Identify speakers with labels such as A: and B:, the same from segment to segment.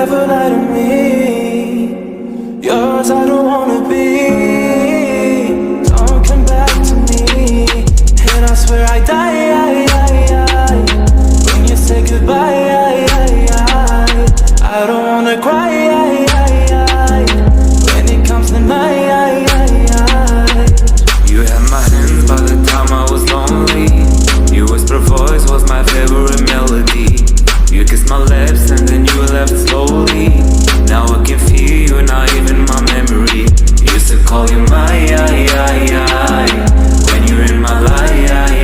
A: ever lie to me. Yours I don't wanna be. Don't come back to me. And I swear I die when you say goodbye. I don't wanna cry when it comes to night.
B: You had my hands by the time I was lonely. Your whisper voice was my favorite melody. You kissed my lips and then you left slowly. Now I can feel you, not even my memory. Used to call you my when you're in my life,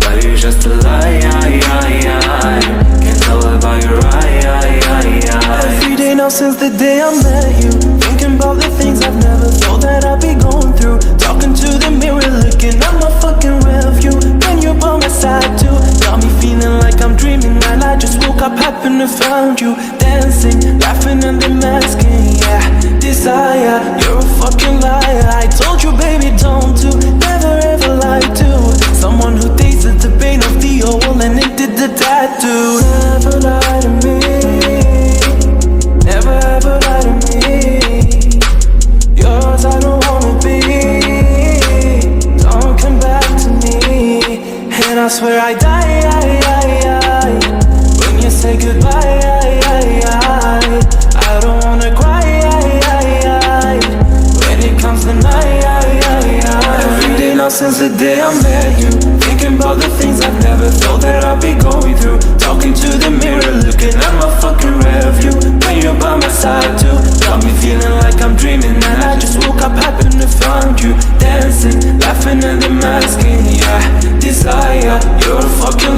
B: but you're just a lie. Can't tell about your
A: Every day now since the day I met you, thinking about the things I've never thought that I'd be going through. Talking to the mirror, looking at my fucking rearview. When you're by my side too, got me feeling like I'm dreaming. And I just woke up, happened to found you dancing, laughing and then masking. Yeah, desire, you're a fucking liar. I told you, baby, don't do, never ever lie to someone who tasted the pain of the hole and it did the tattoo. Never lie to me. Never ever lie to me. Yours I don't wanna be. Don't come back to me. And I swear I die when you say goodbye. I don't wanna cry when it comes to night. Every day now since the day I met you, thinking about the things I've never thought that I'd be going through. Talking to the mirror, looking at my fucking rearview. When you're by my side too, got me feeling like I'm dreaming. And I just woke up, happened to find you dancing, laughing and then masking. Yeah, desire, you're a fucking